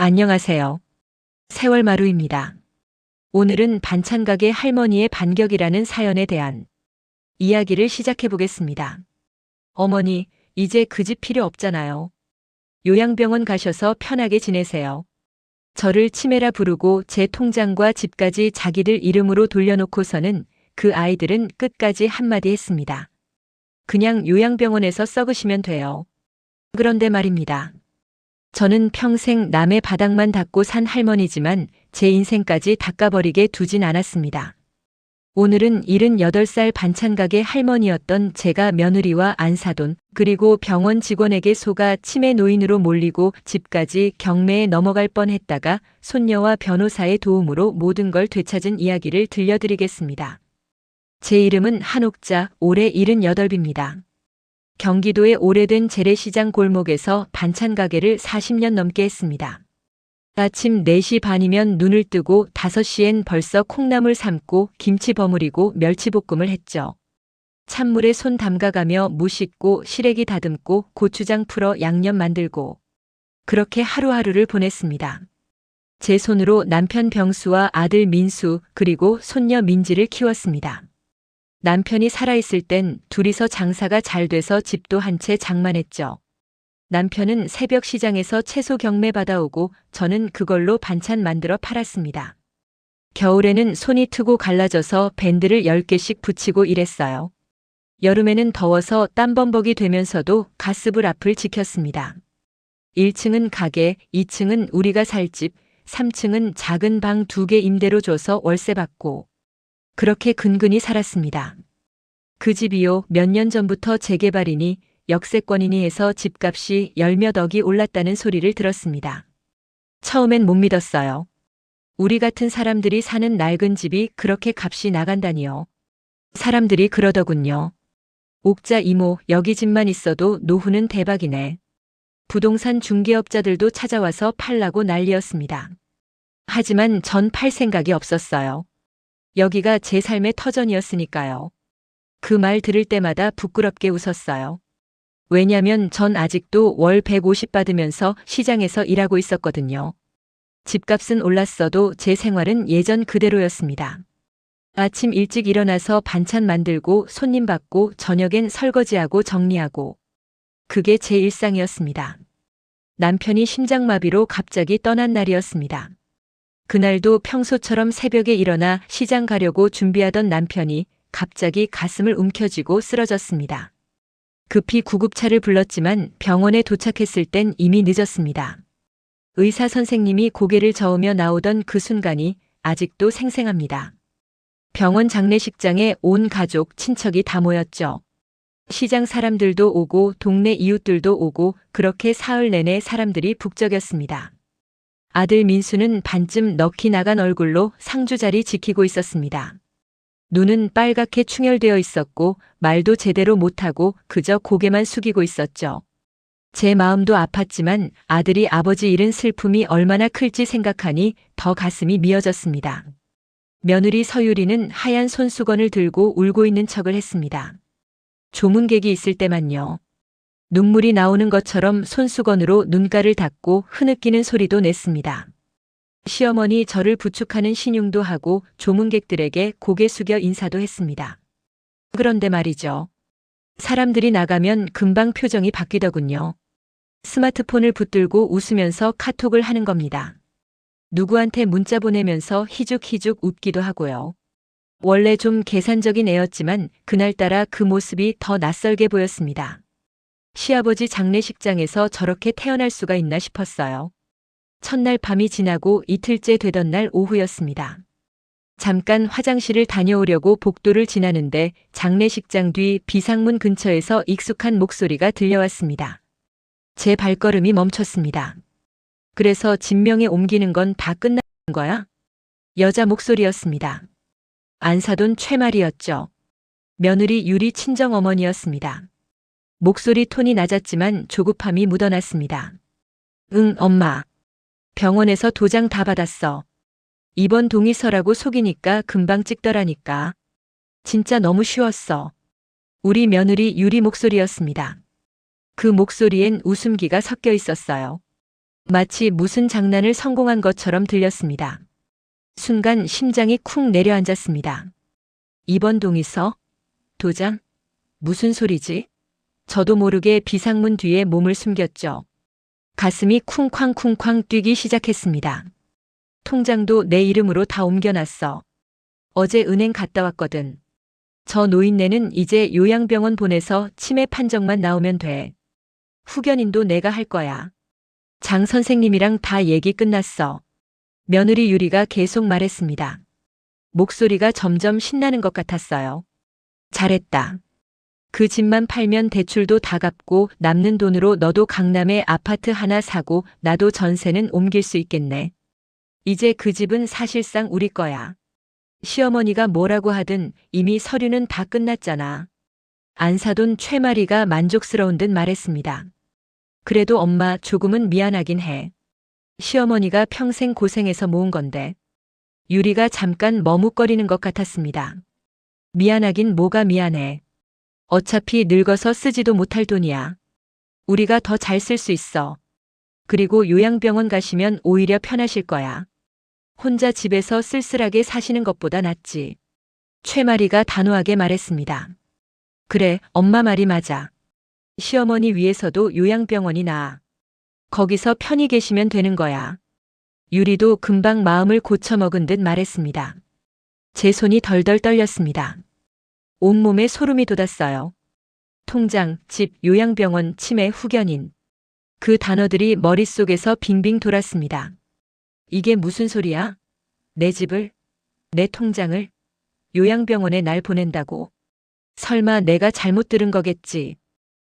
안녕하세요. 세월마루입니다. 오늘은 반찬가게 할머니의 반격이라는 사연에 대한 이야기를 시작해 보겠습니다. 어머니, 이제 그 집 필요 없잖아요. 요양병원 가셔서 편하게 지내세요. 저를 치매라 부르고 제 통장과 집까지 자기들 이름으로 돌려놓고서는 그 아이들은 끝까지 한마디 했습니다. 그냥 요양병원에서 썩으시면 돼요. 그런데 말입니다. 저는 평생 남의 바닥만 닦고 산 할머니지만 제 인생까지 닦아버리게 두진 않았습니다. 오늘은 78살 반찬가게 할머니였던 제가 며느리와 안사돈 그리고 병원 직원에게 속아 치매 노인으로 몰리고 집까지 경매에 넘어갈 뻔했다가 손녀와 변호사의 도움으로 모든 걸 되찾은 이야기를 들려드리겠습니다. 제 이름은 한옥자, 올해 78입니다. 경기도의 오래된 재래시장 골목에서 반찬 가게를 40년 넘게 했습니다. 아침 4시 반이면 눈을 뜨고 5시엔 벌써 콩나물 삶고 김치 버무리고 멸치볶음을 했죠. 찬물에 손 담가가며 무 씻고 시래기 다듬고 고추장 풀어 양념 만들고 그렇게 하루하루를 보냈습니다. 제 손으로 남편 병수와 아들 민수 그리고 손녀 민지를 키웠습니다. 남편이 살아있을 땐 둘이서 장사가 잘 돼서 집도 한 채 장만했죠. 남편은 새벽 시장에서 채소 경매 받아오고 저는 그걸로 반찬 만들어 팔았습니다. 겨울에는 손이 트고 갈라져서 밴드를 10개씩 붙이고 일했어요. 여름에는 더워서 땀범벅이 되면서도 가스불 앞을 지켰습니다. 1층은 가게, 2층은 우리가 살 집, 3층은 작은 방 2개 임대로 줘서 월세 받고 그렇게 근근히 살았습니다. 그 집이요, 몇 년 전부터 재개발이니 역세권이니 해서 집값이 열몇 억이 올랐다는 소리를 들었습니다. 처음엔 못 믿었어요. 우리 같은 사람들이 사는 낡은 집이 그렇게 값이 나간다니요. 사람들이 그러더군요. 옥자 이모, 여기 집만 있어도 노후는 대박이네. 부동산 중개업자들도 찾아와서 팔라고 난리였습니다. 하지만 전 팔 생각이 없었어요. 여기가 제 삶의 터전이었으니까요. 그 말 들을 때마다 부끄럽게 웃었어요. 왜냐면 전 아직도 월 150 받으면서 시장에서 일하고 있었거든요. 집값은 올랐어도 제 생활은 예전 그대로였습니다. 아침 일찍 일어나서 반찬 만들고 손님 받고 저녁엔 설거지하고 정리하고 그게 제 일상이었습니다. 남편이 심장마비로 갑자기 떠난 날이었습니다. 그날도 평소처럼 새벽에 일어나 시장 가려고 준비하던 남편이 갑자기 가슴을 움켜쥐고 쓰러졌습니다. 급히 구급차를 불렀지만 병원에 도착했을 땐 이미 늦었습니다. 의사 선생님이 고개를 저으며 나오던 그 순간이 아직도 생생합니다. 병원 장례식장에 온 가족, 친척이 다 모였죠. 시장 사람들도 오고 동네 이웃들도 오고 그렇게 사흘 내내 사람들이 북적였습니다. 아들 민수는 반쯤 넋이 나간 얼굴로 상주 자리 지키고 있었습니다. 눈은 빨갛게 충혈되어 있었고 말도 제대로 못하고 그저 고개만 숙이고 있었죠. 제 마음도 아팠지만 아들이 아버지 잃은 슬픔이 얼마나 클지 생각하니 더 가슴이 미어졌습니다. 며느리 서유리는 하얀 손수건을 들고 울고 있는 척을 했습니다. 조문객이 있을 때만요. 눈물이 나오는 것처럼 손수건으로 눈가를 닦고 흐느끼는 소리도 냈습니다. 시어머니 저를 부축하는 신용도 하고 조문객들에게 고개 숙여 인사도 했습니다. 그런데 말이죠. 사람들이 나가면 금방 표정이 바뀌더군요. 스마트폰을 붙들고 웃으면서 카톡을 하는 겁니다. 누구한테 문자 보내면서 희죽희죽 웃기도 하고요. 원래 좀 계산적인 애였지만 그날따라 그 모습이 더 낯설게 보였습니다. 시아버지 장례식장에서 저렇게 태어날 수가 있나 싶었어요. 첫날 밤이 지나고 이틀째 되던 날 오후였습니다. 잠깐 화장실을 다녀오려고 복도를 지나는데 장례식장 뒤 비상문 근처에서 익숙한 목소리가 들려왔습니다. 제 발걸음이 멈췄습니다. 그래서 진명에 옮기는 건 다 끝난 거야? 여자 목소리였습니다. 안사돈 최말이었죠. 며느리 유리 친정어머니였습니다. 목소리 톤이 낮았지만 조급함이 묻어났습니다. 응, 엄마. 병원에서 도장 다 받았어. 입원 동의서라고 속이니까 금방 찍더라니까. 진짜 너무 쉬웠어. 우리 며느리 유리 목소리였습니다. 그 목소리엔 웃음기가 섞여 있었어요. 마치 무슨 장난을 성공한 것처럼 들렸습니다. 순간 심장이 쿵 내려앉았습니다. 2번 동의서? 도장? 무슨 소리지? 저도 모르게 비상문 뒤에 몸을 숨겼죠. 가슴이 쿵쾅쿵쾅 뛰기 시작했습니다. 통장도 내 이름으로 다 옮겨놨어. 어제 은행 갔다 왔거든. 저 노인네는 이제 요양병원 보내서 치매 판정만 나오면 돼. 후견인도 내가 할 거야. 장 선생님이랑 다 얘기 끝났어. 며느리 유리가 계속 말했습니다. 목소리가 점점 신나는 것 같았어요. 잘했다. 그 집만 팔면 대출도 다 갚고 남는 돈으로 너도 강남에 아파트 하나 사고 나도 전세는 옮길 수 있겠네. 이제 그 집은 사실상 우리 거야. 시어머니가 뭐라고 하든 이미 서류는 다 끝났잖아. 안 사돈 최마리가 만족스러운 듯 말했습니다. 그래도 엄마 조금은 미안하긴 해. 시어머니가 평생 고생해서 모은 건데. 유리가 잠깐 머뭇거리는 것 같았습니다. 미안하긴 뭐가 미안해. 어차피 늙어서 쓰지도 못할 돈이야. 우리가 더 잘 쓸 수 있어. 그리고 요양병원 가시면 오히려 편하실 거야. 혼자 집에서 쓸쓸하게 사시는 것보다 낫지. 최마리가 단호하게 말했습니다. 그래, 엄마 말이 맞아. 시어머니 위해서도 요양병원이 나아. 거기서 편히 계시면 되는 거야. 유리도 금방 마음을 고쳐먹은 듯 말했습니다. 제 손이 덜덜 떨렸습니다. 온몸에 소름이 돋았어요. 통장, 집, 요양병원, 치매, 후견인. 그 단어들이 머릿속에서 빙빙 돌았습니다. 이게 무슨 소리야? 내 집을, 내 통장을, 요양병원에 날 보낸다고. 설마 내가 잘못 들은 거겠지.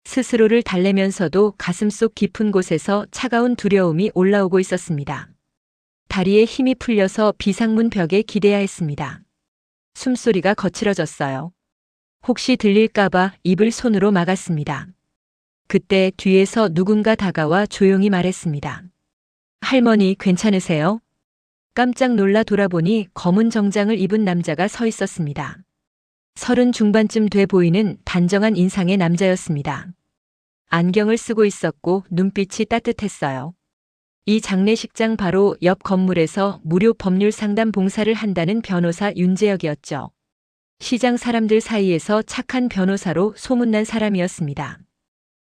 스스로를 달래면서도 가슴속 깊은 곳에서 차가운 두려움이 올라오고 있었습니다. 다리에 힘이 풀려서 비상문 벽에 기대야 했습니다. 숨소리가 거칠어졌어요. 혹시 들릴까봐 입을 손으로 막았습니다. 그때 뒤에서 누군가 다가와 조용히 말했습니다. 할머니 괜찮으세요? 깜짝 놀라 돌아보니 검은 정장을 입은 남자가 서 있었습니다. 30 중반쯤 돼 보이는 단정한 인상의 남자였습니다. 안경을 쓰고 있었고 눈빛이 따뜻했어요. 이 장례식장 바로 옆 건물에서 무료 법률 상담 봉사를 한다는 변호사 윤재혁이었죠. 시장 사람들 사이에서 착한 변호사로 소문난 사람이었습니다.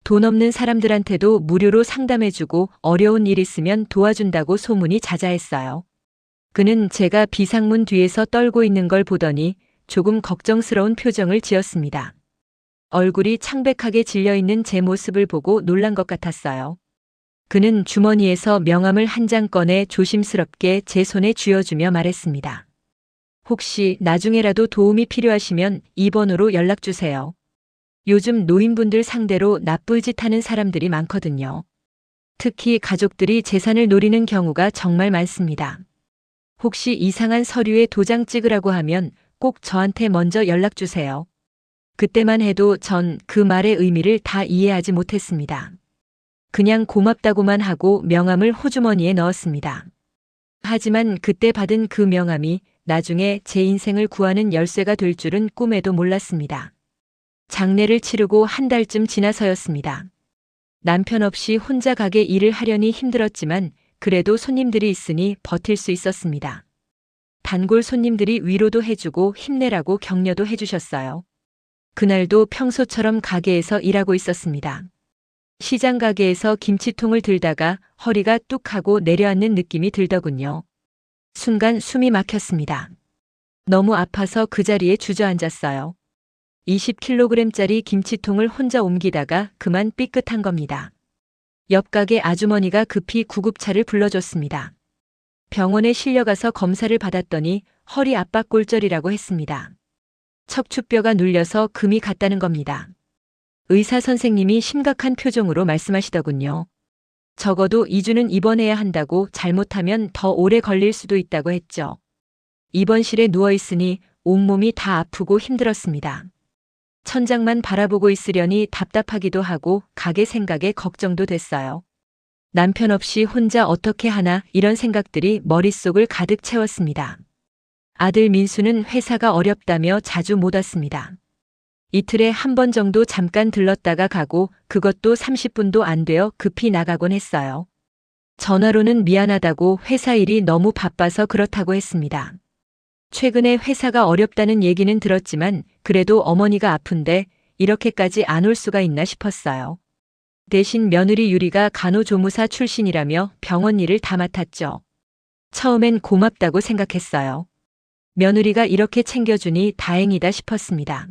돈 없는 사람들한테도 무료로 상담해주고 어려운 일 있으면 도와준다고 소문이 자자했어요. 그는 제가 비상문 뒤에서 떨고 있는 걸 보더니 조금 걱정스러운 표정을 지었습니다. 얼굴이 창백하게 질려있는 제 모습을 보고 놀란 것 같았어요. 그는 주머니에서 명함을 한 장 꺼내 조심스럽게 제 손에 쥐어주며 말했습니다. 혹시 나중에라도 도움이 필요하시면 이 번호로 연락주세요. 요즘 노인분들 상대로 나쁜 짓 하는 사람들이 많거든요. 특히 가족들이 재산을 노리는 경우가 정말 많습니다. 혹시 이상한 서류에 도장 찍으라고 하면 꼭 저한테 먼저 연락주세요. 그때만 해도 전 그 말의 의미를 다 이해하지 못했습니다. 그냥 고맙다고만 하고 명함을 호주머니에 넣었습니다. 하지만 그때 받은 그 명함이 나중에 제 인생을 구하는 열쇠가 될 줄은 꿈에도 몰랐습니다. 장례를 치르고 한 달쯤 지나서였습니다. 남편 없이 혼자 가게 일을 하려니 힘들었지만 그래도 손님들이 있으니 버틸 수 있었습니다. 단골 손님들이 위로도 해주고 힘내라고 격려도 해주셨어요. 그날도 평소처럼 가게에서 일하고 있었습니다. 시장 가게에서 김치통을 들다가 허리가 뚝 하고 내려앉는 느낌이 들더군요. 순간 숨이 막혔습니다. 너무 아파서 그 자리에 주저앉았어요. 20kg짜리 김치통을 혼자 옮기다가 그만 삐끗한 겁니다. 옆 가게 아주머니가 급히 구급차를 불러줬습니다. 병원에 실려가서 검사를 받았더니 허리 압박 골절이라고 했습니다. 척추뼈가 눌려서 금이 갔다는 겁니다. 의사 선생님이 심각한 표정으로 말씀하시더군요. 적어도 2주는 입원해야 한다고 잘못하면 더 오래 걸릴 수도 있다고 했죠. 입원실에 누워있으니 온몸이 다 아프고 힘들었습니다. 천장만 바라보고 있으려니 답답하기도 하고 가게 생각에 걱정도 됐어요. 남편 없이 혼자 어떻게 하나 이런 생각들이 머릿속을 가득 채웠습니다. 아들 민수는 회사가 어렵다며 자주 못 왔습니다. 이틀에 한 번 정도 잠깐 들렀다가 가고 그것도 30분도 안 되어 급히 나가곤 했어요. 전화로는 미안하다고 회사 일이 너무 바빠서 그렇다고 했습니다. 최근에 회사가 어렵다는 얘기는 들었지만 그래도 어머니가 아픈데 이렇게까지 안 올 수가 있나 싶었어요. 대신 며느리 유리가 간호조무사 출신이라며 병원 일을 다 맡았죠. 처음엔 고맙다고 생각했어요. 며느리가 이렇게 챙겨주니 다행이다 싶었습니다.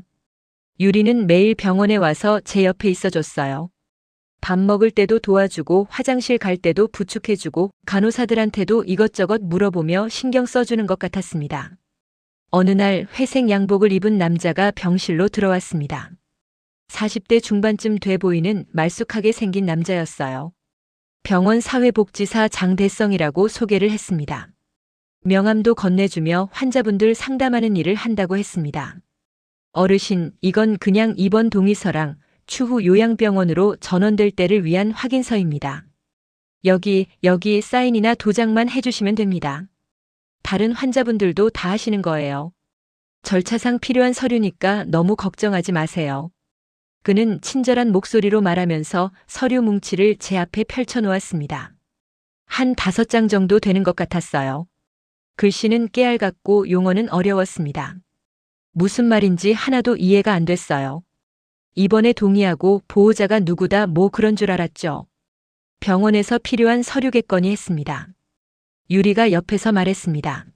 유리는 매일 병원에 와서 제 옆에 있어줬어요. 밥 먹을 때도 도와주고 화장실 갈 때도 부축해주고 간호사들한테도 이것저것 물어보며 신경 써주는 것 같았습니다. 어느 날 회색 양복을 입은 남자가 병실로 들어왔습니다. 40대 중반쯤 돼 보이는 말쑥하게 생긴 남자였어요. 병원 사회복지사 장대성이라고 소개를 했습니다. 명함도 건네주며 환자분들 상담하는 일을 한다고 했습니다. 어르신, 이건 그냥 입원 동의서랑 추후 요양병원으로 전원될 때를 위한 확인서입니다. 여기 사인이나 도장만 해주시면 됩니다. 다른 환자분들도 다 하시는 거예요. 절차상 필요한 서류니까 너무 걱정하지 마세요. 그는 친절한 목소리로 말하면서 서류 뭉치를 제 앞에 펼쳐놓았습니다. 한 5장 정도 되는 것 같았어요. 글씨는 깨알 같고 용어는 어려웠습니다. 무슨 말인지 하나도 이해가 안 됐어요. 입원에 동의하고 보호자가 누구다 뭐 그런 줄 알았죠. 병원에서 필요한 서류겠거니 했습니다. 유리가 옆에서 말했습니다.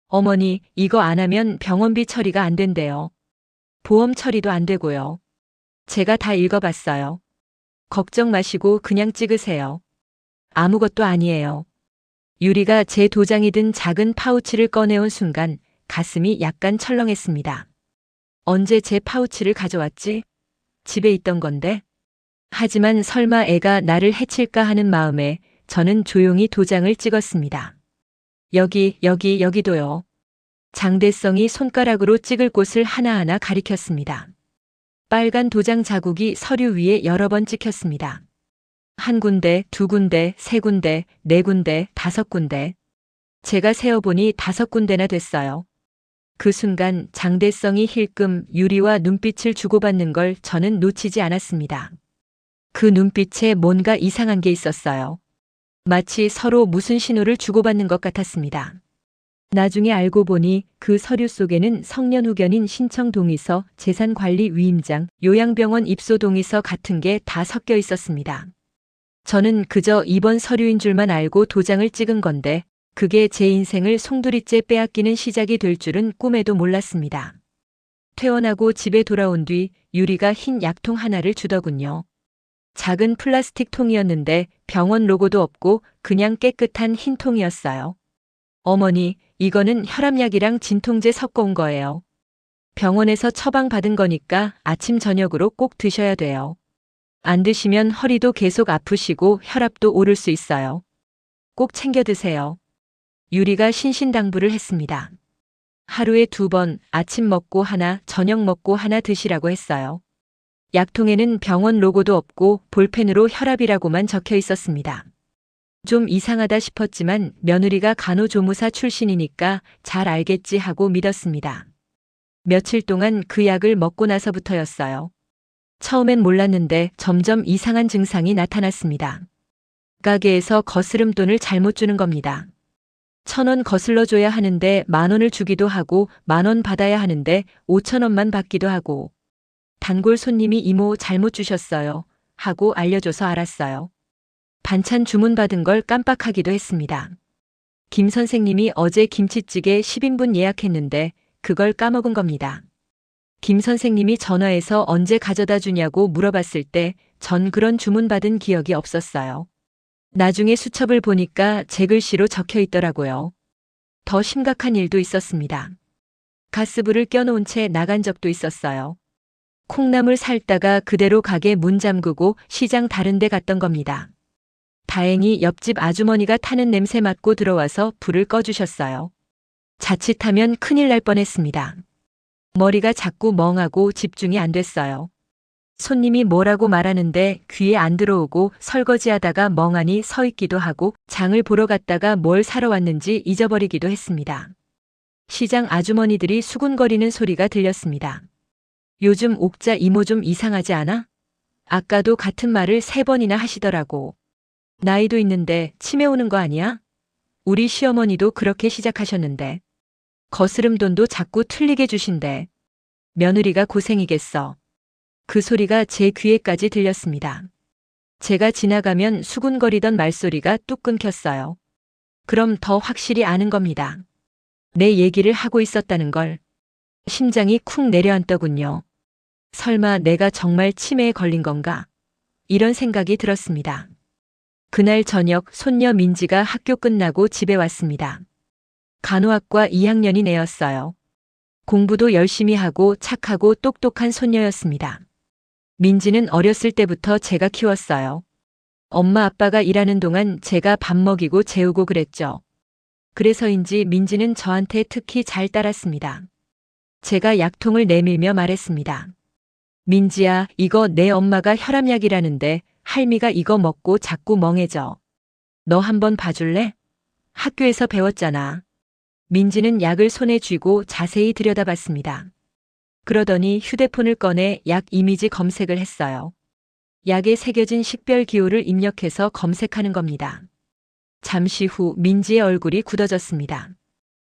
어머니, 이거 안 하면 병원비 처리가 안 된대요. 보험 처리도 안 되고요. 제가 다 읽어봤어요. 걱정 마시고 그냥 찍으세요. 아무것도 아니에요. 유리가 제 도장이 든 작은 파우치를 꺼내온 순간 가슴이 약간 철렁했습니다. 언제 제 파우치를 가져왔지? 집에 있던 건데. 하지만 설마 애가 나를 해칠까 하는 마음에 저는 조용히 도장을 찍었습니다. 여기도요. 장대성이 손가락으로 찍을 곳을 하나하나 가리켰습니다. 빨간 도장 자국이 서류 위에 여러 번 찍혔습니다. 1군데, 2군데, 3군데, 4군데, 5군데. 제가 세어보니 5군데나 됐어요. 그 순간 장대성이 힐끔 유리와 눈빛을 주고받는 걸 저는 놓치지 않았습니다. 그 눈빛에 뭔가 이상한 게 있었어요. 마치 서로 무슨 신호를 주고받는 것 같았습니다. 나중에 알고 보니 그 서류 속에는 성년 후견인 신청 동의서, 재산관리 위임장, 요양병원 입소 동의서 같은 게 다 섞여 있었습니다. 저는 그저 입원 서류인 줄만 알고 도장을 찍은 건데 그게 제 인생을 송두리째 빼앗기는 시작이 될 줄은 꿈에도 몰랐습니다. 퇴원하고 집에 돌아온 뒤 유리가 흰 약통 하나를 주더군요. 작은 플라스틱 통이었는데 병원 로고도 없고 그냥 깨끗한 흰 통이었어요. 어머니, 이거는 혈압약이랑 진통제 섞어 온 거예요. 병원에서 처방받은 거니까 아침 저녁으로 꼭 드셔야 돼요. 안 드시면 허리도 계속 아프시고 혈압도 오를 수 있어요. 꼭 챙겨 드세요. 유리가 신신당부를 했습니다. 하루에 2번 아침 먹고 하나, 저녁 먹고 하나 드시라고 했어요. 약통에는 병원 로고도 없고 볼펜으로 혈압이라고만 적혀 있었습니다. 좀 이상하다 싶었지만 며느리가 간호조무사 출신이니까 잘 알겠지 하고 믿었습니다. 며칠 동안 그 약을 먹고 나서부터였어요. 처음엔 몰랐는데 점점 이상한 증상이 나타났습니다. 가게에서 거스름돈을 잘못 주는 겁니다. 1,000원 거슬러 줘야 하는데 10,000원을 주기도 하고 10,000원 받아야 하는데 5,000원만 받기도 하고 단골 손님이 이모 잘못 주셨어요 하고 알려줘서 알았어요. 반찬 주문받은 걸 깜빡하기도 했습니다. 김 선생님이 어제 김치찌개 10인분 예약했는데 그걸 까먹은 겁니다. 김 선생님이 전화해서 언제 가져다 주냐고 물어봤을 때 전 그런 주문받은 기억이 없었어요. 나중에 수첩을 보니까 제 글씨로 적혀 있더라고요. 더 심각한 일도 있었습니다. 가스불을 껴놓은 채 나간 적도 있었어요. 콩나물 삶다가 그대로 가게 문 잠그고 시장 다른 데 갔던 겁니다. 다행히 옆집 아주머니가 타는 냄새 맡고 들어와서 불을 꺼주셨어요. 자칫하면 큰일 날 뻔했습니다. 머리가 자꾸 멍하고 집중이 안 됐어요. 손님이 뭐라고 말하는데 귀에 안 들어오고 설거지하다가 멍하니 서 있기도 하고 장을 보러 갔다가 뭘 사러 왔는지 잊어버리기도 했습니다. 시장 아주머니들이 수군거리는 소리가 들렸습니다. 요즘 옥자 이모 좀 이상하지 않아? 아까도 같은 말을 3번이나 하시더라고. 나이도 있는데 치매 오는 거 아니야? 우리 시어머니도 그렇게 시작하셨는데. 거스름 돈도 자꾸 틀리게 주신대. 며느리가 고생이겠어. 그 소리가 제 귀에까지 들렸습니다. 제가 지나가면 수군거리던 말소리가 뚝 끊겼어요. 그럼 더 확실히 아는 겁니다. 내 얘기를 하고 있었다는 걸. 심장이 쿵 내려앉더군요. 설마 내가 정말 치매에 걸린 건가? 이런 생각이 들었습니다. 그날 저녁 손녀 민지가 학교 끝나고 집에 왔습니다. 간호학과 2학년인 애였어요. 공부도 열심히 하고 착하고 똑똑한 손녀였습니다. 민지는 어렸을 때부터 제가 키웠어요. 엄마 아빠가 일하는 동안 제가 밥 먹이고 재우고 그랬죠. 그래서인지 민지는 저한테 특히 잘 따랐습니다. 제가 약통을 내밀며 말했습니다. 민지야, 이거 내 엄마가 혈압약이라는데 할미가 이거 먹고 자꾸 멍해져. 너 한번 봐줄래? 학교에서 배웠잖아. 민지는 약을 손에 쥐고 자세히 들여다봤습니다. 그러더니 휴대폰을 꺼내 약 이미지 검색을 했어요. 약에 새겨진 식별 기호를 입력해서 검색하는 겁니다. 잠시 후 민지의 얼굴이 굳어졌습니다.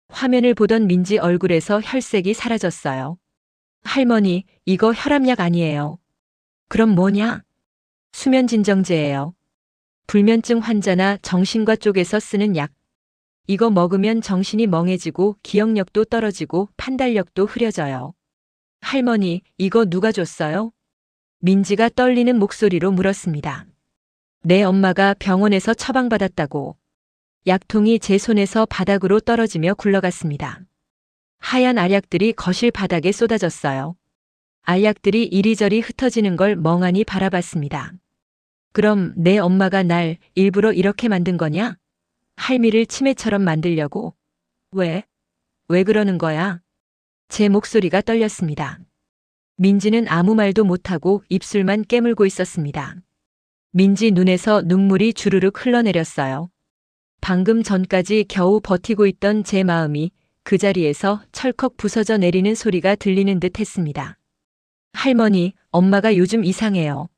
화면을 보던 민지 얼굴에서 혈색이 사라졌어요. 할머니, 이거 혈압약 아니에요. 그럼 뭐냐? 수면진정제예요. 불면증 환자나 정신과 쪽에서 쓰는 약. 이거 먹으면 정신이 멍해지고 기억력도 떨어지고 판단력도 흐려져요. 할머니, 이거 누가 줬어요? 민지가 떨리는 목소리로 물었습니다. 내 엄마가 병원에서 처방받았다고. 약통이 제 손에서 바닥으로 떨어지며 굴러갔습니다. 하얀 알약들이 거실 바닥에 쏟아졌어요. 알약들이 이리저리 흩어지는 걸 멍하니 바라봤습니다. 그럼 내 엄마가 날 일부러 이렇게 만든 거냐? 할미를 치매처럼 만들려고. 왜? 왜 그러는 거야? 제 목소리가 떨렸습니다. 민지는 아무 말도 못하고 입술만 깨물고 있었습니다. 민지 눈에서 눈물이 주르륵 흘러내렸어요. 방금 전까지 겨우 버티고 있던 제 마음이 그 자리에서 철컥 부서져 내리는 소리가 들리는 듯 했습니다. 할머니, 엄마가 요즘 이상해요.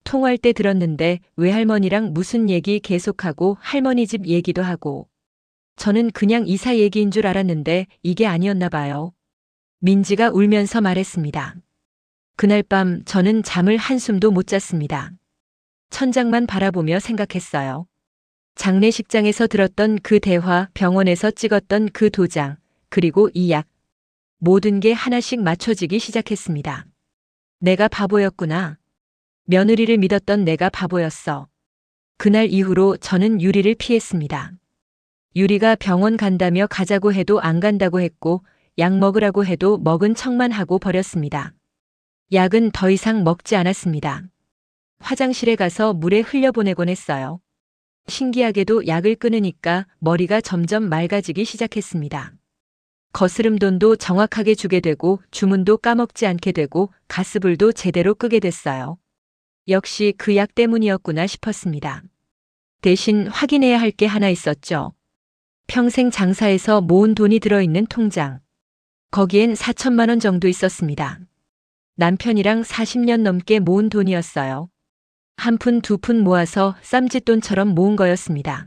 통화할 때 들었는데 외할머니랑 무슨 얘기 계속하고 할머니 집 얘기도 하고. 저는 그냥 이사 얘기인 줄 알았는데 이게 아니었나 봐요. 민지가 울면서 말했습니다. 그날 밤 저는 잠을 한숨도 못 잤습니다. 천장만 바라보며 생각했어요. 장례식장에서 들었던 그 대화, 병원에서 찍었던 그 도장, 그리고 이 약. 모든 게 하나씩 맞춰지기 시작했습니다. 내가 바보였구나. 며느리를 믿었던 내가 바보였어. 그날 이후로 저는 유리를 피했습니다. 유리가 병원 간다며 가자고 해도 안 간다고 했고 약 먹으라고 해도 먹은 척만 하고 버렸습니다. 약은 더 이상 먹지 않았습니다. 화장실에 가서 물에 흘려보내곤 했어요. 신기하게도 약을 끊으니까 머리가 점점 맑아지기 시작했습니다. 거스름돈도 정확하게 주게 되고 주문도 까먹지 않게 되고 가스불도 제대로 끄게 됐어요. 역시 그 약 때문이었구나 싶었습니다. 대신 확인해야 할 게 하나 있었죠. 평생 장사해서 모은 돈이 들어있는 통장. 거기엔 4천만 원 정도 있었습니다. 남편이랑 40년 넘게 모은 돈이었어요. 한 푼 두 푼 모아서 쌈짓돈처럼 모은 거였습니다.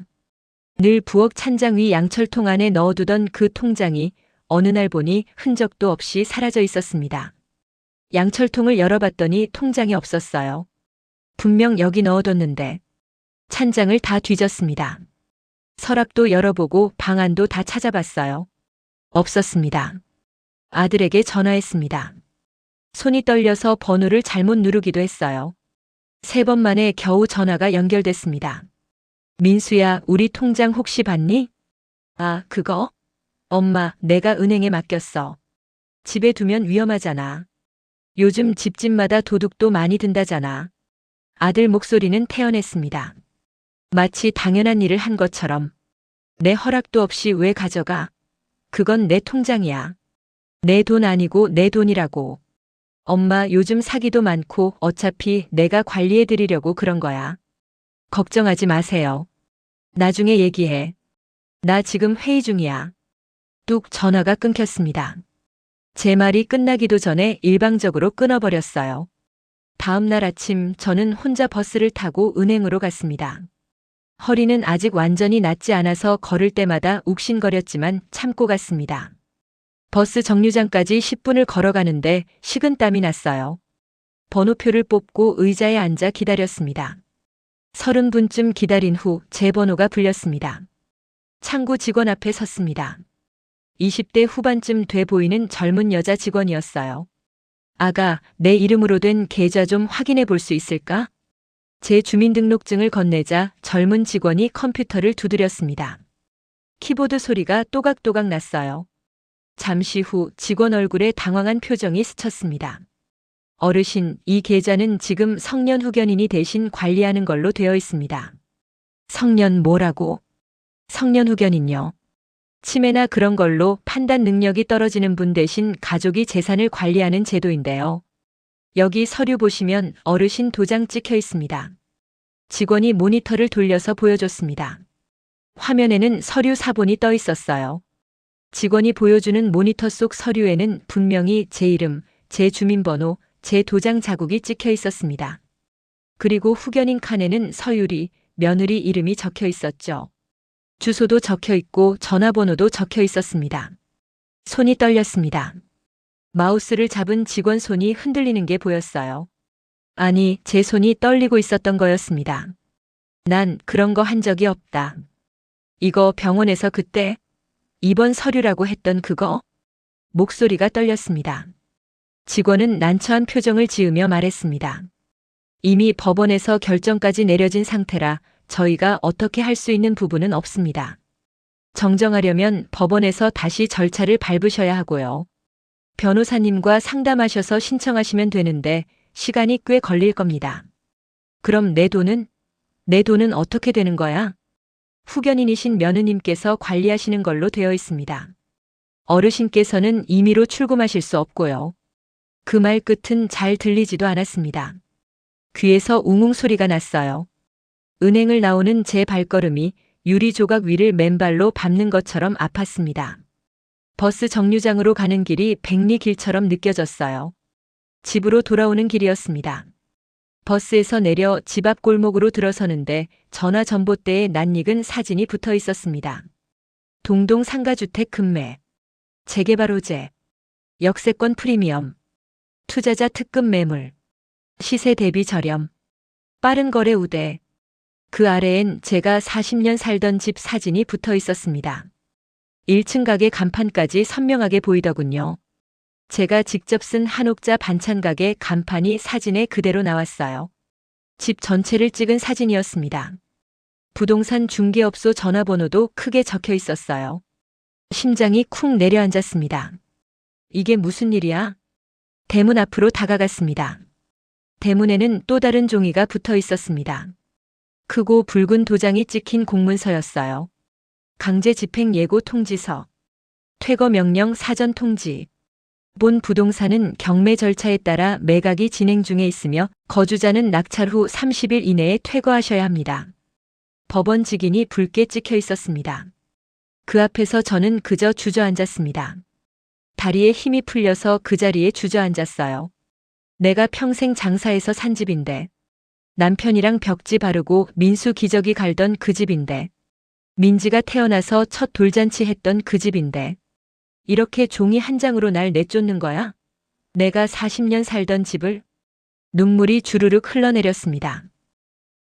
늘 부엌 찬장 위 양철통 안에 넣어두던 그 통장이 어느 날 보니 흔적도 없이 사라져 있었습니다. 양철통을 열어봤더니 통장이 없었어요. 분명 여기 넣어뒀는데. 찬장을 다 뒤졌습니다. 서랍도 열어보고 방안도 다 찾아봤어요. 없었습니다. 아들에게 전화했습니다. 손이 떨려서 번호를 잘못 누르기도 했어요. 3번 만에 겨우 전화가 연결됐습니다. 민수야, 우리 통장 혹시 봤니? 아, 그거? 엄마, 내가 은행에 맡겼어. 집에 두면 위험하잖아. 요즘 집집마다 도둑도 많이 든다잖아. 아들 목소리는 태연했습니다. 마치 당연한 일을 한 것처럼. 내 허락도 없이 왜 가져가? 그건 내 통장이야. 내 돈 아니고 내 돈이라고. 엄마, 요즘 사기도 많고 어차피 내가 관리해드리려고 그런 거야. 걱정하지 마세요. 나중에 얘기해. 나 지금 회의 중이야. 뚝 전화가 끊겼습니다. 제 말이 끝나기도 전에 일방적으로 끊어버렸어요. 다음 날 아침 저는 혼자 버스를 타고 은행으로 갔습니다. 허리는 아직 완전히 낫지 않아서 걸을 때마다 욱신거렸지만 참고 갔습니다. 버스 정류장까지 10분을 걸어가는데 식은땀이 났어요. 번호표를 뽑고 의자에 앉아 기다렸습니다. 30분쯤 기다린 후 제 번호가 불렸습니다. 창구 직원 앞에 섰습니다. 20대 후반쯤 돼 보이는 젊은 여자 직원이었어요. 아가, 내 이름으로 된 계좌 좀 확인해 볼 수 있을까? 제 주민등록증을 건네자 젊은 직원이 컴퓨터를 두드렸습니다. 키보드 소리가 또각또각 났어요. 잠시 후 직원 얼굴에 당황한 표정이 스쳤습니다. 어르신, 이 계좌는 지금 성년 후견인이 대신 관리하는 걸로 되어 있습니다. 성년 뭐라고? 성년 후견인요. 치매나 그런 걸로 판단 능력이 떨어지는 분 대신 가족이 재산을 관리하는 제도인데요. 여기 서류 보시면 어르신 도장 찍혀 있습니다. 직원이 모니터를 돌려서 보여줬습니다. 화면에는 서류 사본이 떠 있었어요. 직원이 보여주는 모니터 속 서류에는 분명히 제 이름, 제 주민번호, 제 도장 자국이 찍혀 있었습니다. 그리고 후견인 칸에는 서유리, 며느리 이름이 적혀 있었죠. 주소도 적혀 있고 전화번호도 적혀 있었습니다. 손이 떨렸습니다. 마우스를 잡은 직원 손이 흔들리는 게 보였어요. 아니, 제 손이 떨리고 있었던 거였습니다. 난 그런 거 한 적이 없다. 이거 병원에서 그때 입원 서류라고 했던 그거? 목소리가 떨렸습니다. 직원은 난처한 표정을 지으며 말했습니다. 이미 법원에서 결정까지 내려진 상태라 저희가 어떻게 할 수 있는 부분은 없습니다. 정정하려면 법원에서 다시 절차를 밟으셔야 하고요. 변호사님과 상담하셔서 신청하시면 되는데 시간이 꽤 걸릴 겁니다. 그럼 내 돈은? 내 돈은 어떻게 되는 거야? 후견인이신 며느님께서 관리하시는 걸로 되어 있습니다. 어르신께서는 임의로 출금하실 수 없고요. 그 말 끝은 잘 들리지도 않았습니다. 귀에서 웅웅 소리가 났어요. 은행을 나오는 제 발걸음이 유리 조각 위를 맨발로 밟는 것처럼 아팠습니다. 버스 정류장으로 가는 길이 백리길처럼 느껴졌어요. 집으로 돌아오는 길이었습니다. 버스에서 내려 집 앞 골목으로 들어서는데 전화전봇대에 낯익은 사진이 붙어 있었습니다. 동동 상가주택 급매, 재개발 호재, 역세권 프리미엄, 투자자 특급 매물, 시세 대비 저렴, 빠른 거래 우대. 그 아래엔 제가 40년 살던 집 사진이 붙어 있었습니다. 1층 가게 간판까지 선명하게 보이더군요. 제가 직접 쓴 한옥자 반찬 가게 간판이 사진에 그대로 나왔어요. 집 전체를 찍은 사진이었습니다. 부동산 중개업소 전화번호도 크게 적혀 있었어요. 심장이 쿵 내려앉았습니다. 이게 무슨 일이야? 대문 앞으로 다가갔습니다. 대문에는 또 다른 종이가 붙어 있었습니다. 크고 붉은 도장이 찍힌 공문서였어요. 강제 집행 예고 통지서, 퇴거 명령 사전 통지. 본 부동산은 경매 절차에 따라 매각이 진행 중에 있으며 거주자는 낙찰 후 30일 이내에 퇴거하셔야 합니다. 법원 직인이 붉게 찍혀 있었습니다. 그 앞에서 저는 그저 주저앉았습니다. 다리에 힘이 풀려서 그 자리에 주저앉았어요. 내가 평생 장사해서 산 집인데, 남편이랑 벽지 바르고 민수 기저귀 갈던 그 집인데, 민지가 태어나서 첫 돌잔치 했던 그 집인데, 이렇게 종이 한 장으로 날 내쫓는 거야? 내가 40년 살던 집을? 눈물이 주르륵 흘러내렸습니다.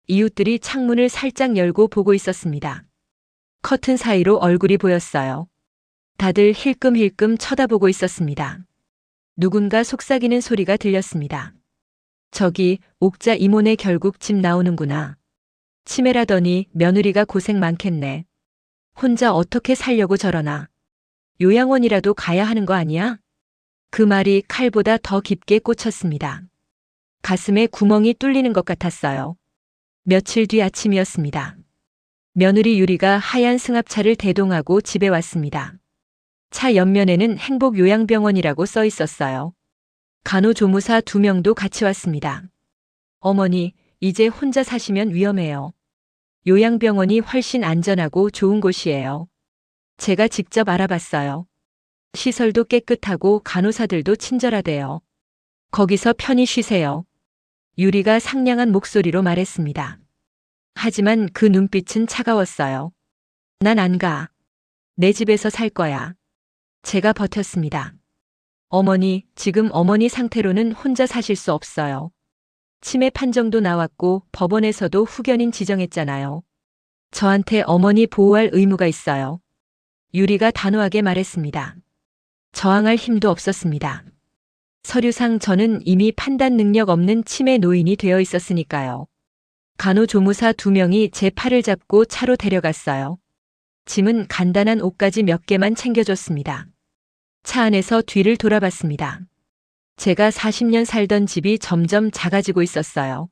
이웃들이 창문을 살짝 열고 보고 있었습니다. 커튼 사이로 얼굴이 보였어요. 다들 힐끔힐끔 쳐다보고 있었습니다. 누군가 속삭이는 소리가 들렸습니다. 저기 옥자 이모네 결국 집 나오는구나. 치매라더니 며느리가 고생 많겠네. 혼자 어떻게 살려고 저러나. 요양원이라도 가야 하는 거 아니야? 그 말이 칼보다 더 깊게 꽂혔습니다. 가슴에 구멍이 뚫리는 것 같았어요. 며칠 뒤 아침이었습니다. 며느리 유리가 하얀 승합차를 대동하고 집에 왔습니다. 차 옆면에는 행복요양병원이라고 써 있었어요. 간호조무사 2명도 같이 왔습니다. 어머니, 이제 혼자 사시면 위험해요. 요양병원이 훨씬 안전하고 좋은 곳이에요. 제가 직접 알아봤어요. 시설도 깨끗하고 간호사들도 친절하대요. 거기서 편히 쉬세요. 유리가 상냥한 목소리로 말했습니다. 하지만 그 눈빛은 차가웠어요. 난 안 가. 내 집에서 살 거야. 제가 버텼습니다. 어머니, 지금 어머니 상태로는 혼자 사실 수 없어요. 치매 판정도 나왔고 법원에서도 후견인 지정했잖아요. 저한테 어머니 보호할 의무가 있어요. 유리가 단호하게 말했습니다. 저항할 힘도 없었습니다. 서류상 저는 이미 판단 능력 없는 치매 노인이 되어 있었으니까요. 간호조무사 2명이 제 팔을 잡고 차로 데려갔어요. 짐은 간단한 옷가지 몇 개만 챙겨줬습니다. 차 안에서 뒤를 돌아봤습니다. 제가 40년 살던 집이 점점 작아지고 있었어요.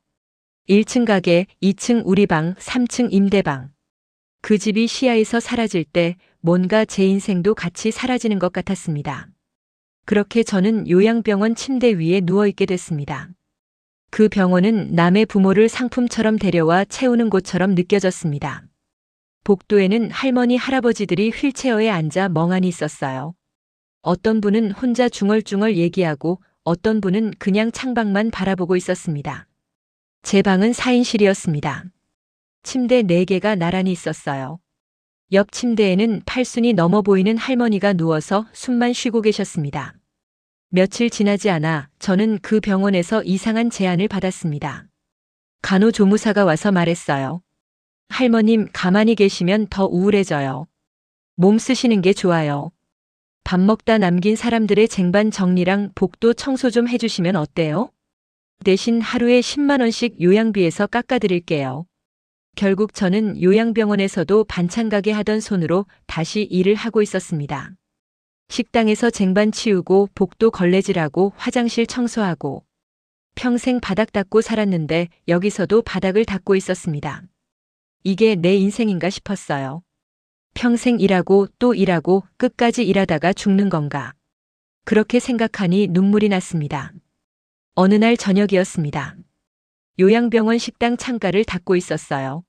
1층 가게, 2층 우리 방, 3층 임대방. 그 집이 시야에서 사라질 때 뭔가 제 인생도 같이 사라지는 것 같았습니다. 그렇게 저는 요양병원 침대 위에 누워있게 됐습니다. 그 병원은 남의 부모를 상품처럼 데려와 채우는 곳처럼 느껴졌습니다. 복도에는 할머니, 할아버지들이 휠체어에 앉아 멍하니 있었어요. 어떤 분은 혼자 중얼중얼 얘기하고 어떤 분은 그냥 창밖만 바라보고 있었습니다. 제 방은 4인실이었습니다. 침대 4개가 나란히 있었어요. 옆 침대에는 팔순이 넘어 보이는 할머니가 누워서 숨만 쉬고 계셨습니다. 며칠 지나지 않아 저는 그 병원에서 이상한 제안을 받았습니다. 간호조무사가 와서 말했어요. 할머님, 가만히 계시면 더 우울해져요. 몸 쓰시는 게 좋아요. 밥 먹다 남긴 사람들의 쟁반 정리랑 복도 청소 좀 해주시면 어때요? 대신 하루에 10만 원씩 요양비에서 깎아드릴게요. 결국 저는 요양병원에서도 반찬 가게 하던 손으로 다시 일을 하고 있었습니다. 식당에서 쟁반 치우고 복도 걸레질하고 화장실 청소하고 평생 바닥 닦고 살았는데 여기서도 바닥을 닦고 있었습니다. 이게 내 인생인가 싶었어요. 평생 일하고 또 일하고 끝까지 일하다가 죽는 건가. 그렇게 생각하니 눈물이 났습니다. 어느 날 저녁이었습니다. 요양병원 식당 창가를 닦고 있었어요.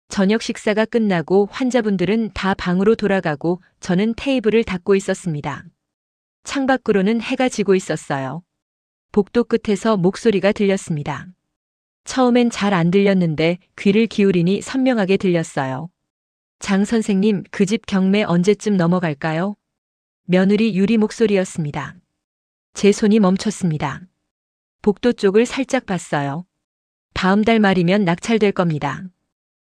저녁 식사가 끝나고 환자분들은 다 방으로 돌아가고 저는 테이블을 닦고 있었습니다. 창밖으로는 해가 지고 있었어요. 복도 끝에서 목소리가 들렸습니다. 처음엔 잘 안 들렸는데 귀를 기울이니 선명하게 들렸어요. 장 선생님, 그 집 경매 언제쯤 넘어갈까요? 며느리 유리 목소리였습니다. 제 손이 멈췄습니다. 복도 쪽을 살짝 봤어요. 다음 달 말이면 낙찰될 겁니다.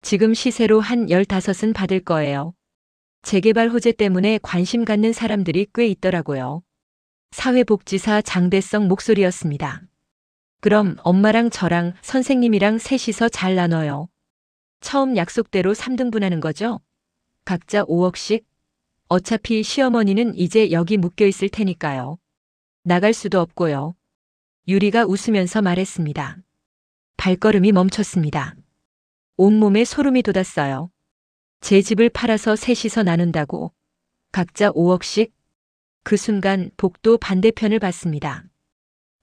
지금 시세로 한 15은 받을 거예요. 재개발 호재 때문에 관심 갖는 사람들이 꽤 있더라고요. 사회복지사 장대성 목소리였습니다. 그럼 엄마랑 저랑 선생님이랑 셋이서 잘 나눠요. 처음 약속대로 3등분 하는 거죠? 각자 5억씩? 어차피 시어머니는 이제 여기 묶여 있을 테니까요. 나갈 수도 없고요. 유리가 웃으면서 말했습니다. 발걸음이 멈췄습니다. 온몸에 소름이 돋았어요. 제 집을 팔아서 셋이서 나눈다고? 각자 5억씩? 그 순간 복도 반대편을 봤습니다.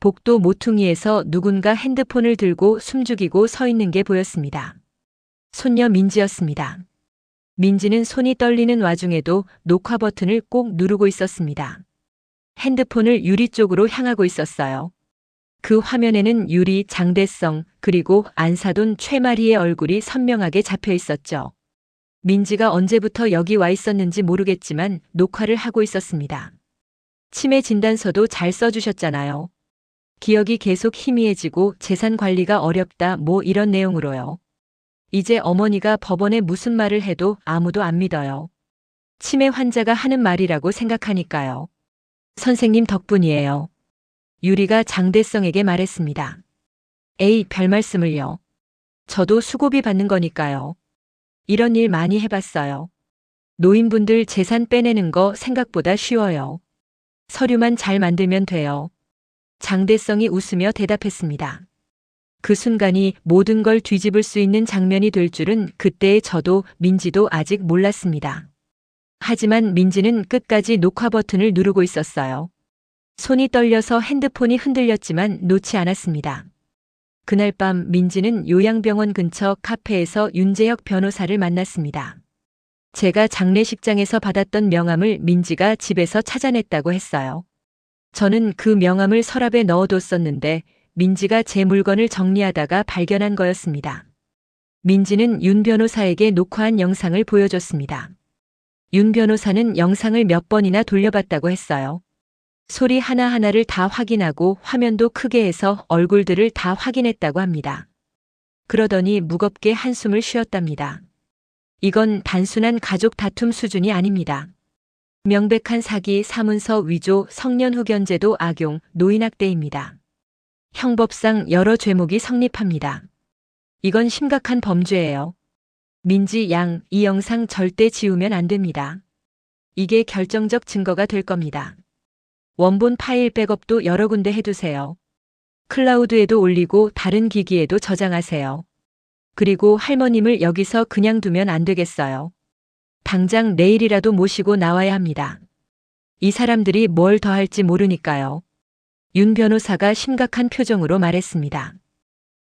복도 모퉁이에서 누군가 핸드폰을 들고 숨죽이고 서 있는 게 보였습니다. 손녀 민지였습니다. 민지는 손이 떨리는 와중에도 녹화 버튼을 꼭 누르고 있었습니다. 핸드폰을 유리 쪽으로 향하고 있었어요. 그 화면에는 유리, 장대성, 그리고 안사돈 최마리의 얼굴이 선명하게 잡혀 있었죠. 민지가 언제부터 여기 와 있었는지 모르겠지만 녹화를 하고 있었습니다. 치매 진단서도 잘 써주셨잖아요. 기억이 계속 희미해지고 재산 관리가 어렵다 뭐 이런 내용으로요. 이제 어머니가 법원에 무슨 말을 해도 아무도 안 믿어요. 치매 환자가 하는 말이라고 생각하니까요. 선생님 덕분이에요. 유리가 장대성에게 말했습니다. 에이, 별 말씀을요. 저도 수고비 받는 거니까요. 이런 일 많이 해봤어요. 노인분들 재산 빼내는 거 생각보다 쉬워요. 서류만 잘 만들면 돼요. 장대성이 웃으며 대답했습니다. 그 순간이 모든 걸 뒤집을 수 있는 장면이 될 줄은 그때의 저도 민지도 아직 몰랐습니다. 하지만 민지는 끝까지 녹화 버튼을 누르고 있었어요. 손이 떨려서 핸드폰이 흔들렸지만 놓지 않았습니다. 그날 밤 민지는 요양병원 근처 카페에서 윤재혁 변호사를 만났습니다. 제가 장례식장에서 받았던 명함을 민지가 집에서 찾아냈다고 했어요. 저는 그 명함을 서랍에 넣어뒀었는데 민지가 제 물건을 정리하다가 발견한 거였습니다. 민지는 윤 변호사에게 녹화한 영상을 보여줬습니다. 윤 변호사는 영상을 몇 번이나 돌려봤다고 했어요. 소리 하나하나를 다 확인하고 화면도 크게 해서 얼굴들을 다 확인했다고 합니다. 그러더니 무겁게 한숨을 쉬었답니다. 이건 단순한 가족 다툼 수준이 아닙니다. 명백한 사기, 사문서 위조, 성년후견제도 악용, 노인학대입니다. 형법상 여러 죄목이 성립합니다. 이건 심각한 범죄예요. 민지 양, 이 영상 절대 지우면 안 됩니다. 이게 결정적 증거가 될 겁니다. 원본 파일 백업도 여러 군데 해두세요. 클라우드에도 올리고 다른 기기에도 저장하세요. 그리고 할머님을 여기서 그냥 두면 안 되겠어요. 당장 내일이라도 모시고 나와야 합니다. 이 사람들이 뭘 더 할지 모르니까요. 윤 변호사가 심각한 표정으로 말했습니다.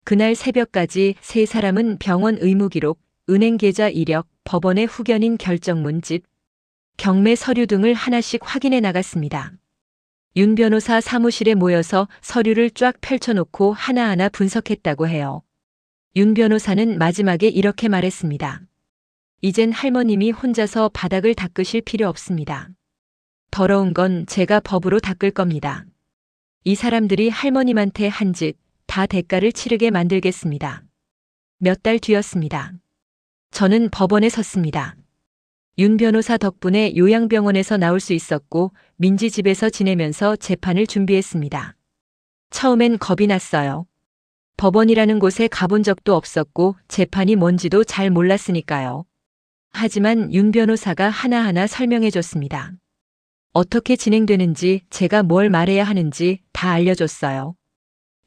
그날 새벽까지 세 사람은 병원 의무기록, 은행 계좌 이력, 법원의 후견인 결정문집, 경매 서류 등을 하나씩 확인해 나갔습니다. 윤 변호사 사무실에 모여서 서류를 쫙 펼쳐놓고 하나하나 분석했다고 해요. 윤 변호사는 마지막에 이렇게 말했습니다. 이젠 할머님이 혼자서 바닥을 닦으실 필요 없습니다. 더러운 건 제가 법으로 닦을 겁니다. 이 사람들이 할머님한테 한 짓 다 대가를 치르게 만들겠습니다. 몇 달 뒤였습니다. 저는 법원에 섰습니다. 윤 변호사 덕분에 요양병원에서 나올 수 있었고 민지 집에서 지내면서 재판을 준비했습니다. 처음엔 겁이 났어요. 법원이라는 곳에 가본 적도 없었고 재판이 뭔지도 잘 몰랐으니까요. 하지만 윤 변호사가 하나하나 설명해 줬습니다. 어떻게 진행되는지, 제가 뭘 말해야 하는지 다 알려줬어요.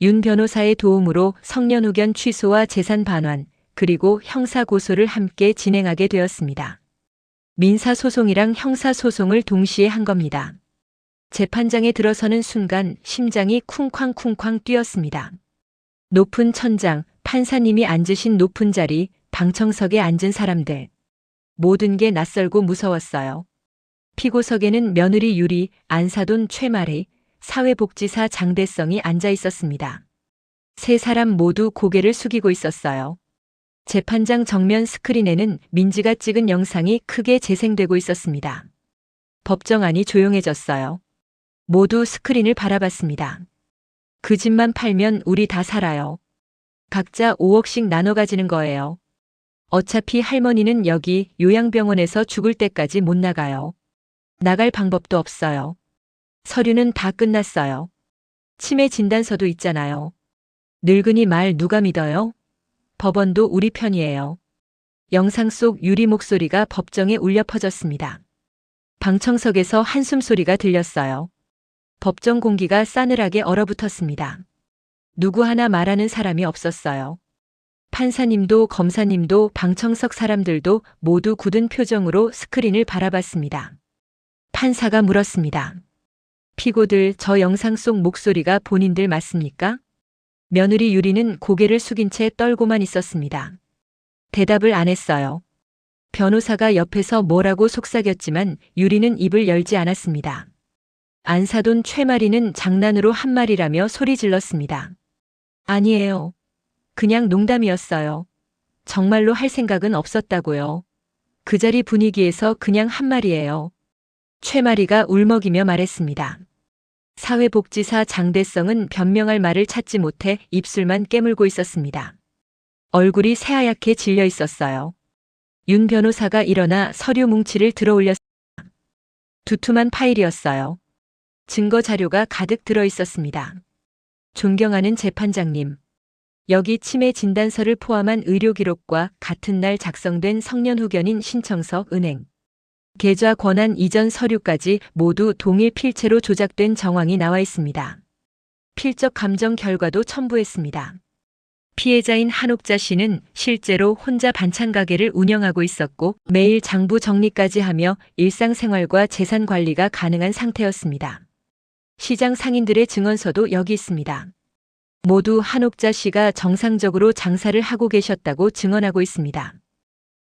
윤 변호사의 도움으로 성년후견 취소와 재산 반환, 그리고 형사고소를 함께 진행하게 되었습니다. 민사소송이랑 형사소송을 동시에 한 겁니다. 재판장에 들어서는 순간 심장이 쿵쾅쿵쾅 뛰었습니다. 높은 천장, 판사님이 앉으신 높은 자리, 방청석에 앉은 사람들. 모든 게 낯설고 무서웠어요. 피고석에는 며느리 유리, 안사돈 최마리, 사회복지사 장대성이 앉아 있었습니다. 세 사람 모두 고개를 숙이고 있었어요. 재판장 정면 스크린에는 민지가 찍은 영상이 크게 재생되고 있었습니다. 법정 안이 조용해졌어요. 모두 스크린을 바라봤습니다. 그 집만 팔면 우리 다 살아요. 각자 5억씩 나눠 가지는 거예요. 어차피 할머니는 여기 요양병원에서 죽을 때까지 못 나가요. 나갈 방법도 없어요. 서류는 다 끝났어요. 치매 진단서도 있잖아요. 늙은이 말 누가 믿어요? 법원도 우리 편이에요. 영상 속 유리 목소리가 법정에 울려 퍼졌습니다. 방청석에서 한숨 소리가 들렸어요. 법정 공기가 싸늘하게 얼어붙었습니다. 누구 하나 말하는 사람이 없었어요. 판사님도 검사님도 방청석 사람들도 모두 굳은 표정으로 스크린을 바라봤습니다. 판사가 물었습니다. 피고들, 저 영상 속 목소리가 본인들 맞습니까? 며느리 유리는 고개를 숙인 채 떨고만 있었습니다. 대답을 안 했어요. 변호사가 옆에서 뭐라고 속삭였지만 유리는 입을 열지 않았습니다. 안사돈 최마리는 장난으로 한 말이라며 소리 질렀습니다. 아니에요. 그냥 농담이었어요. 정말로 할 생각은 없었다고요. 그 자리 분위기에서 그냥 한 말이에요. 최마리가 울먹이며 말했습니다. 사회복지사 장대성은 변명할 말을 찾지 못해 입술만 깨물고 있었습니다. 얼굴이 새하얗게 질려 있었어요. 윤 변호사가 일어나 서류 뭉치를 들어올렸습니다. 두툼한 파일이었어요. 증거 자료가 가득 들어 있었습니다. 존경하는 재판장님. 여기 치매 진단서를 포함한 의료 기록과 같은 날 작성된 성년후견인 신청서, 은행 계좌 권한 이전 서류까지 모두 동일 필체로 조작된 정황이 나와 있습니다. 필적 감정 결과도 첨부했습니다. 피해자인 한옥자 씨는 실제로 혼자 반찬 가게를 운영하고 있었고 매일 장부 정리까지 하며 일상생활과 재산 관리가 가능한 상태였습니다. 시장 상인들의 증언서도 여기 있습니다. 모두 한옥자 씨가 정상적으로 장사를 하고 계셨다고 증언하고 있습니다.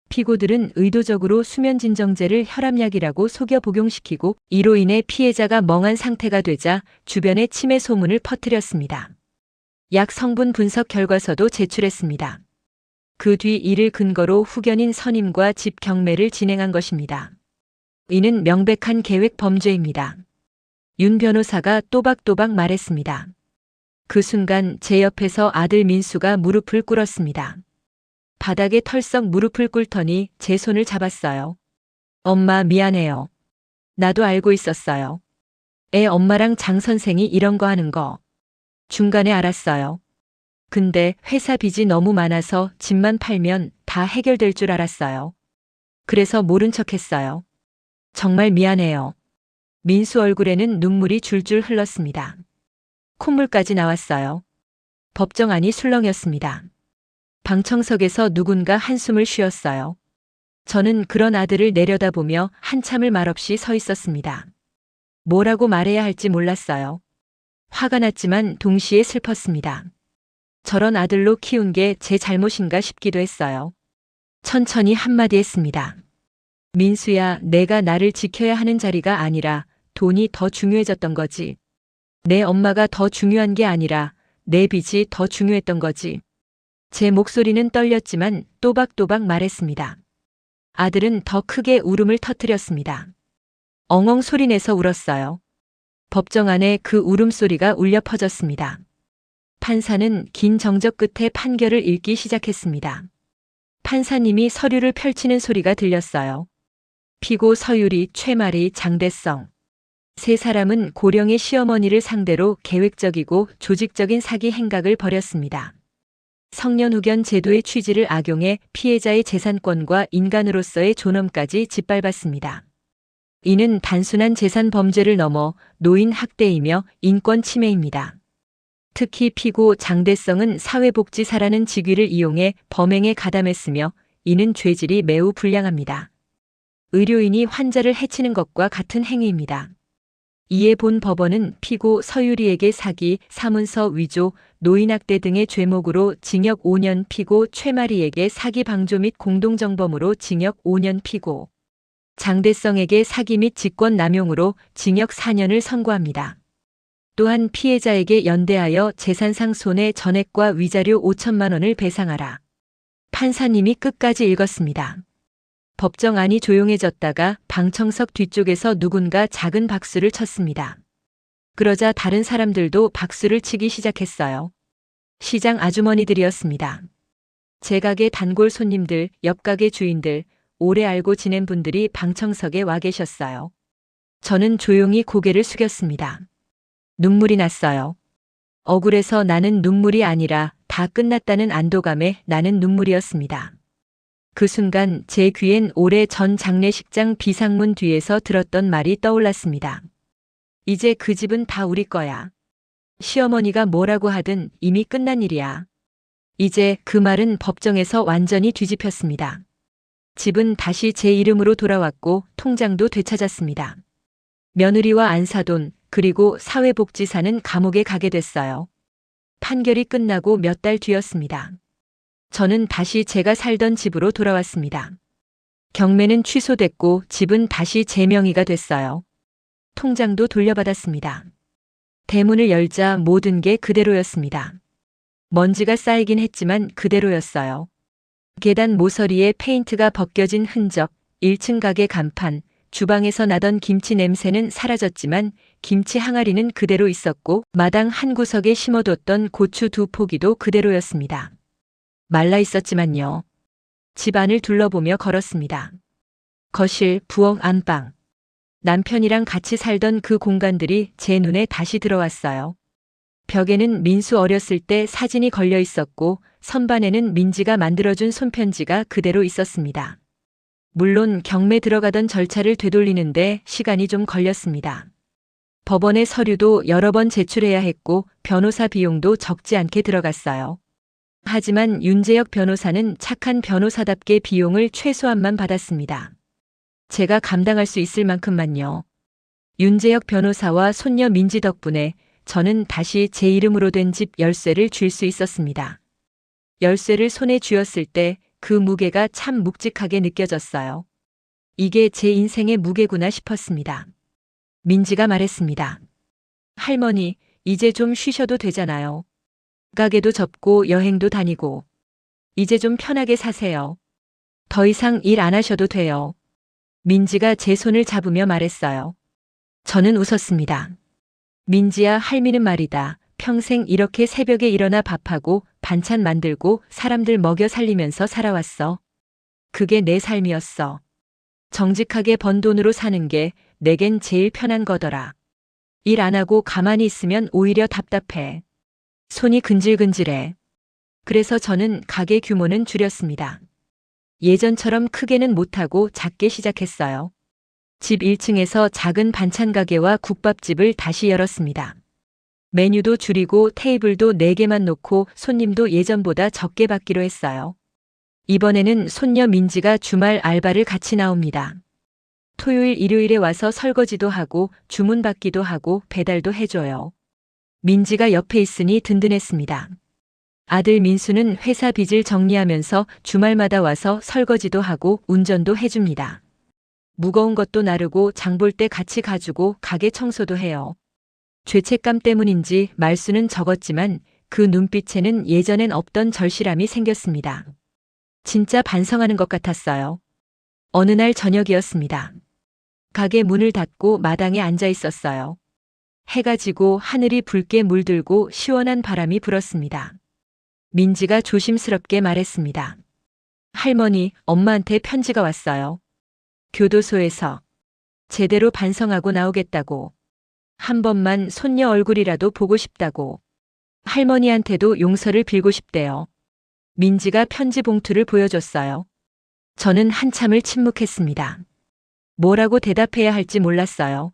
피고들은 의도적으로 수면진정제를 혈압약이라고 속여 복용시키고 이로 인해 피해자가 멍한 상태가 되자 주변에 치매 소문을 퍼뜨렸습니다. 약 성분 분석 결과서도 제출했습니다. 그 뒤 이를 근거로 후견인 선임과 집 경매를 진행한 것입니다. 이는 명백한 계획 범죄입니다. 윤 변호사가 또박또박 말했습니다. 그 순간 제 옆에서 아들 민수가 무릎을 꿇었습니다. 바닥에 털썩 무릎을 꿇더니 제 손을 잡았어요. 엄마 미안해요. 나도 알고 있었어요. 애 엄마랑 장 선생이 이런 거 하는 거. 중간에 알았어요. 근데 회사 빚이 너무 많아서 집만 팔면 다 해결될 줄 알았어요. 그래서 모른 척 했어요. 정말 미안해요. 민수 얼굴에는 눈물이 줄줄 흘렀습니다. 콧물까지 나왔어요. 법정안이 술렁였습니다. 방청석에서 누군가 한숨을 쉬었어요. 저는 그런 아들을 내려다보며 한참을 말없이 서 있었습니다. 뭐라고 말해야 할지 몰랐어요. 화가 났지만 동시에 슬펐습니다. 저런 아들로 키운 게 제 잘못인가 싶기도 했어요. 천천히 한마디 했습니다. 민수야, 내가 나를 지켜야 하는 자리가 아니라 돈이 더 중요해졌던 거지. 내 엄마가 더 중요한 게 아니라 내 빚이 더 중요했던 거지. 제 목소리는 떨렸지만 또박또박 말했습니다. 아들은 더 크게 울음을 터뜨렸습니다. 엉엉 소리내서 울었어요. 법정 안에 그 울음소리가 울려 퍼졌습니다. 판사는 긴 정적 끝에 판결을 읽기 시작했습니다. 판사님이 서류를 펼치는 소리가 들렸어요. 피고 서유리, 최마리, 장대성. 세 사람은 고령의 시어머니를 상대로 계획적이고 조직적인 사기 행각을 벌였습니다. 성년후견 제도의 취지를 악용해 피해자의 재산권과 인간으로서의 존엄까지 짓밟았습니다. 이는 단순한 재산 범죄를 넘어 노인 학대이며 인권 침해입니다. 특히 피고 장대성은 사회복지사라는 직위를 이용해 범행에 가담했으며 이는 죄질이 매우 불량합니다. 의료인이 환자를 해치는 것과 같은 행위입니다. 이에 본 법원은 피고 서유리에게 사기, 사문서 위조, 노인학대 등의 죄목으로 징역 5년 피고 최마리에게 사기 방조 및 공동정범으로 징역 5년 피고 장대성에게 사기 및 직권남용으로 징역 4년을 선고합니다. 또한 피해자에게 연대하여 재산상 손해 전액과 위자료 5천만 원을 배상하라. 판사님이 끝까지 읽었습니다. 법정안이 조용해졌다가 방청석 뒤쪽에서 누군가 작은 박수를 쳤습니다. 그러자 다른 사람들도 박수를 치기 시작했어요. 시장 아주머니들이었습니다. 제 가게 단골 손님들, 옆 가게 주인들, 오래 알고 지낸 분들이 방청석에 와 계셨어요. 저는 조용히 고개를 숙였습니다. 눈물이 났어요. 억울해서 나는 눈물이 아니라 다 끝났다는 안도감에 나는 눈물이었습니다. 그 순간 제 귀엔 오래 전 장례식장 비상문 뒤에서 들었던 말이 떠올랐습니다. 이제 그 집은 다 우리 거야. 시어머니가 뭐라고 하든 이미 끝난 일이야. 이제 그 말은 법정에서 완전히 뒤집혔습니다. 집은 다시 제 이름으로 돌아왔고 통장도 되찾았습니다. 며느리와 안사돈 그리고 사회복지사는 감옥에 가게 됐어요. 판결이 끝나고 몇 달 뒤였습니다. 저는 다시 제가 살던 집으로 돌아왔습니다. 경매는 취소됐고 집은 다시 제 명의가 됐어요. 통장도 돌려받았습니다. 대문을 열자 모든 게 그대로였습니다. 먼지가 쌓이긴 했지만 그대로였어요. 계단 모서리에 페인트가 벗겨진 흔적, 1층 가게 간판, 주방에서 나던 김치 냄새는 사라졌지만 김치 항아리는 그대로 있었고 마당 한 구석에 심어뒀던 고추 2포기도 그대로였습니다. 말라 있었지만요. 집 안을 둘러보며 걸었습니다. 거실, 부엌, 안방. 남편이랑 같이 살던 그 공간들이 제 눈에 다시 들어왔어요. 벽에는 민수 어렸을 때 사진이 걸려 있었고 선반에는 민지가 만들어준 손편지가 그대로 있었습니다. 물론 경매 들어가던 절차를 되돌리는데 시간이 좀 걸렸습니다. 법원의 서류도 여러 번 제출해야 했고 변호사 비용도 적지 않게 들어갔어요. 하지만 윤재혁 변호사는 착한 변호사답게 비용을 최소한만 받았습니다. 제가 감당할 수 있을 만큼만요. 윤재혁 변호사와 손녀 민지 덕분에 저는 다시 제 이름으로 된 집 열쇠를 쥘 수 있었습니다. 열쇠를 손에 쥐었을 때 그 무게가 참 묵직하게 느껴졌어요. 이게 제 인생의 무게구나 싶었습니다. 민지가 말했습니다. 할머니, 이제 좀 쉬셔도 되잖아요. 가게도 접고 여행도 다니고. 이제 좀 편하게 사세요. 더 이상 일 안 하셔도 돼요. 민지가 제 손을 잡으며 말했어요. 저는 웃었습니다. 민지야, 할미는 말이다. 평생 이렇게 새벽에 일어나 밥하고 반찬 만들고 사람들 먹여 살리면서 살아왔어. 그게 내 삶이었어. 정직하게 번 돈으로 사는 게 내겐 제일 편한 거더라. 일 안 하고 가만히 있으면 오히려 답답해. 손이 근질근질해. 그래서 저는 가게 규모는 줄였습니다. 예전처럼 크게는 못하고 작게 시작했어요. 집 1층에서 작은 반찬 가게와 국밥집을 다시 열었습니다. 메뉴도 줄이고 테이블도 4개만 놓고 손님도 예전보다 적게 받기로 했어요. 이번에는 손녀 민지가 주말 알바를 같이 나옵니다. 토요일, 일요일에 와서 설거지도 하고 주문 받기도 하고 배달도 해줘요. 민지가 옆에 있으니 든든했습니다. 아들 민수는 회사 빚을 정리하면서 주말마다 와서 설거지도 하고 운전도 해줍니다. 무거운 것도 나르고 장볼 때 같이 가주고 가게 청소도 해요. 죄책감 때문인지 말수는 적었지만 그 눈빛에는 예전엔 없던 절실함이 생겼습니다. 진짜 반성하는 것 같았어요. 어느 날 저녁이었습니다. 가게 문을 닫고 마당에 앉아 있었어요. 해가 지고 하늘이 붉게 물들고 시원한 바람이 불었습니다. 민지가 조심스럽게 말했습니다. 할머니, 엄마한테 편지가 왔어요. 교도소에서 제대로 반성하고 나오겠다고. 한 번만 손녀 얼굴이라도 보고 싶다고. 할머니한테도 용서를 빌고 싶대요. 민지가 편지 봉투를 보여줬어요. 저는 한참을 침묵했습니다. 뭐라고 대답해야 할지 몰랐어요.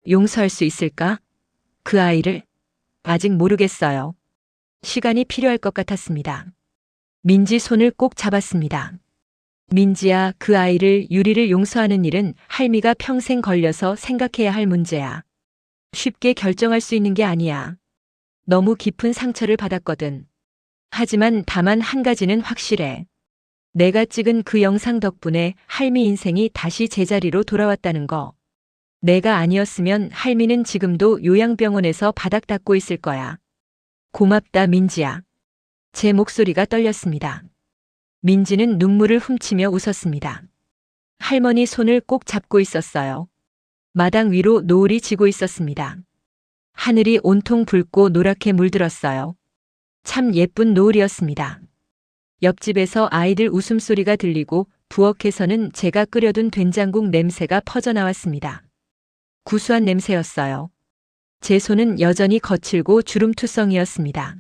용서할 수 있을까? 그 아이를? 아직 모르겠어요. 시간이 필요할 것 같았습니다. 민지 손을 꼭 잡았습니다. 민지야, 그 아이를, 유리를 용서하는 일은 할미가 평생 걸려서 생각해야 할 문제야. 쉽게 결정할 수 있는 게 아니야. 너무 깊은 상처를 받았거든. 하지만 다만 한 가지는 확실해. 내가 찍은 그 영상 덕분에 할미 인생이 다시 제자리로 돌아왔다는 거. 내가 아니었으면 할미는 지금도 요양병원에서 바닥 닦고 있을 거야. 고맙다, 민지야. 제 목소리가 떨렸습니다. 민지는 눈물을 훔치며 웃었습니다. 할머니 손을 꼭 잡고 있었어요. 마당 위로 노을이 지고 있었습니다. 하늘이 온통 붉고 노랗게 물들었어요. 참 예쁜 노을이었습니다. 옆집에서 아이들 웃음소리가 들리고 부엌에서는 제가 끓여둔 된장국 냄새가 퍼져나왔습니다. 구수한 냄새였어요. 제 손은 여전히 거칠고 주름투성이었습니다.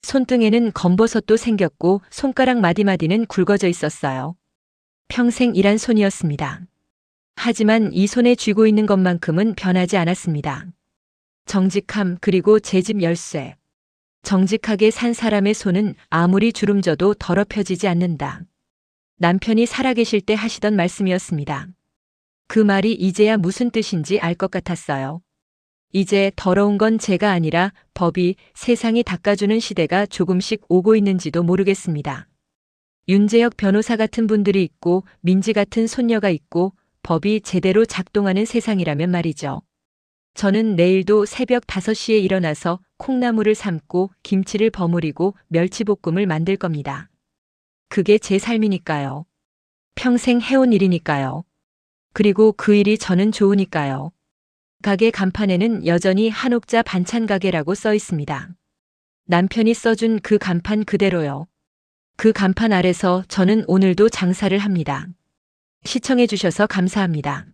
손등에는 검버섯도 생겼고 손가락 마디마디는 굵어져 있었어요. 평생 일한 손이었습니다. 하지만 이 손에 쥐고 있는 것만큼은 변하지 않았습니다. 정직함, 그리고 제 집 열쇠. 정직하게 산 사람의 손은 아무리 주름져도 더럽혀지지 않는다. 남편이 살아계실 때 하시던 말씀이었습니다. 그 말이 이제야 무슨 뜻인지 알 것 같았어요. 이제 더러운 건 제가 아니라 법이, 세상이 닦아주는 시대가 조금씩 오고 있는지도 모르겠습니다. 윤재혁 변호사 같은 분들이 있고 민지 같은 손녀가 있고 법이 제대로 작동하는 세상이라면 말이죠. 저는 내일도 새벽 5시에 일어나서 콩나물을 삶고 김치를 버무리고 멸치볶음을 만들 겁니다. 그게 제 삶이니까요. 평생 해온 일이니까요. 그리고 그 일이 저는 좋으니까요. 가게 간판에는 여전히 한옥자 반찬 가게라고 써 있습니다. 남편이 써준 그 간판 그대로요. 그 간판 아래서 저는 오늘도 장사를 합니다. 시청해 주셔서 감사합니다.